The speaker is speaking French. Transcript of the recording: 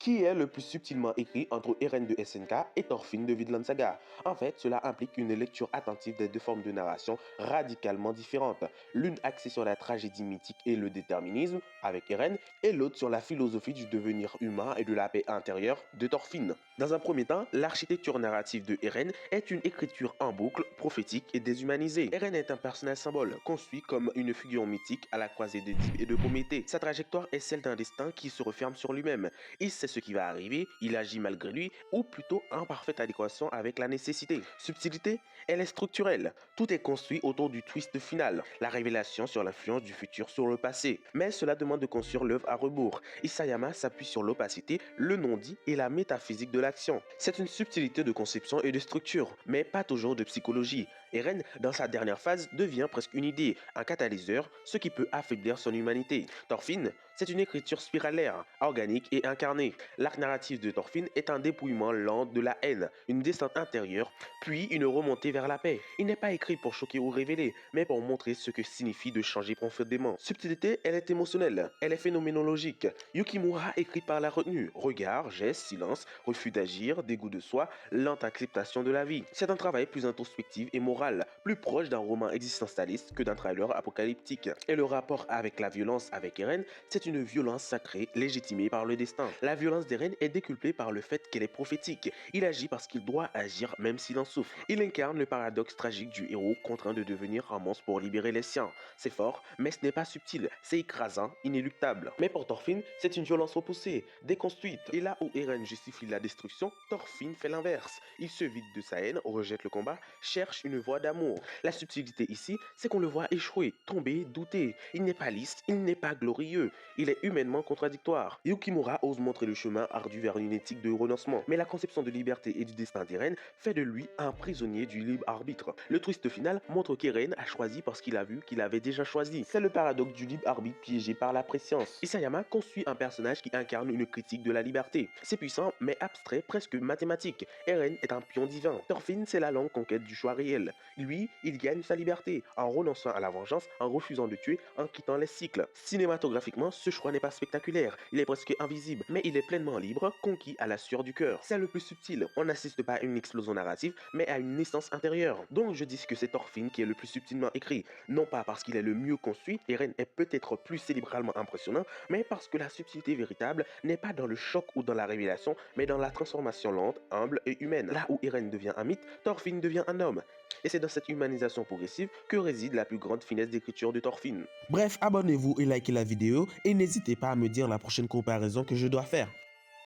qui est le plus subtilement écrit entre Eren de SNK et Thorfinn de Vinland Saga. En fait, cela implique une lecture attentive des deux formes de narration radicalement différentes. L'une axée sur la tragédie mythique et le déterminisme, avec Eren, et l'autre sur la philosophie du devenir humain et de la paix intérieure de Thorfinn. Dans un premier temps, l'architecture narrative de Eren est une écriture en boucle, prophétique et déshumanisée. Eren est un personnage symbole, construit comme une figure mythique à la croisée de Dib et de Prométhée. Sa trajectoire est celle d'un destin qui se referme sur lui-même. Il sait ce qui va arriver, il agit malgré lui, ou plutôt en parfaite adéquation avec la nécessité. Subtilité, elle est structurelle. Tout est construit autour du twist final, la révélation sur l'influence du futur sur le passé. Mais cela demande de construire l'œuvre à rebours. Isayama s'appuie sur l'opacité, le non-dit et la métaphysique de l'action. C'est une subtilité de conception et de structure, mais pas toujours de psychologie. Eren, dans sa dernière phase, devient presque une idée, un catalyseur, ce qui peut affaiblir son humanité. Thorfinn, c'est une écriture spiralaire, organique et incarnée. L'arc narratif de Thorfinn est un dépouillement lent de la haine, une descente intérieure, puis une remontée vers la paix. Il n'est pas écrit pour choquer ou révéler, mais pour montrer ce que signifie de changer profondément. Subtilité, elle est émotionnelle, elle est phénoménologique. Yukimura écrit par la retenue, regard, geste, silence, refus d'agir, dégoût de soi, lente acceptation de la vie. C'est un travail plus introspectif et moral, plus proche d'un roman existentialiste que d'un trailer apocalyptique. Et le rapport avec la violence avec Eren, c'est une violence sacrée, légitimée par le destin. La violence d'Eren est décuplée par le fait qu'elle est prophétique. Il agit parce qu'il doit agir même s'il en souffre. Il incarne le paradoxe tragique du héros contraint de devenir un monstre pour libérer les siens. C'est fort, mais ce n'est pas subtil, c'est écrasant, inéluctable. Mais pour Thorfinn, c'est une violence repoussée, déconstruite. Et là où Eren justifie la destruction, Thorfinn fait l'inverse. Il se vide de sa haine, rejette le combat, cherche une voie d'amour. La subtilité ici, c'est qu'on le voit échouer, tomber, douter. Il n'est pas lisse, il n'est pas glorieux. Il est humainement contradictoire. Yukimura ose montrer le chemin ardu vers une éthique de renoncement. Mais la conception de liberté et du destin d'Eren fait de lui un prisonnier du libre arbitre. Le twist final montre qu'Eren a choisi parce qu'il a vu qu'il avait déjà choisi. C'est le paradoxe du libre arbitre piégé par la préscience. Isayama construit un personnage qui incarne une critique de la liberté. C'est puissant, mais abstrait, presque mathématique. Eren est un pion divin. Thorfinn, c'est la longue conquête du choix réel. Lui, il gagne sa liberté en renonçant à la vengeance, en refusant de tuer, en quittant les cycles. Cinématographiquement, ce choix n'est pas spectaculaire, il est presque invisible, mais il est pleinement libre, conquis à la sueur du cœur. C'est le plus subtil, on n'assiste pas à une explosion narrative, mais à une naissance intérieure. Donc je dis que c'est Thorfinn qui est le plus subtilement écrit, non pas parce qu'il est le mieux construit, Eren est peut-être plus cérébralement impressionnant, mais parce que la subtilité véritable n'est pas dans le choc ou dans la révélation, mais dans la transformation lente, humble et humaine. Là où Eren devient un mythe, Thorfinn devient un homme. Et c'est dans cette humanisation progressive que réside la plus grande finesse d'écriture de Thorfinn. Bref, abonnez-vous et likez la vidéo et n'hésitez pas à me dire la prochaine comparaison que je dois faire.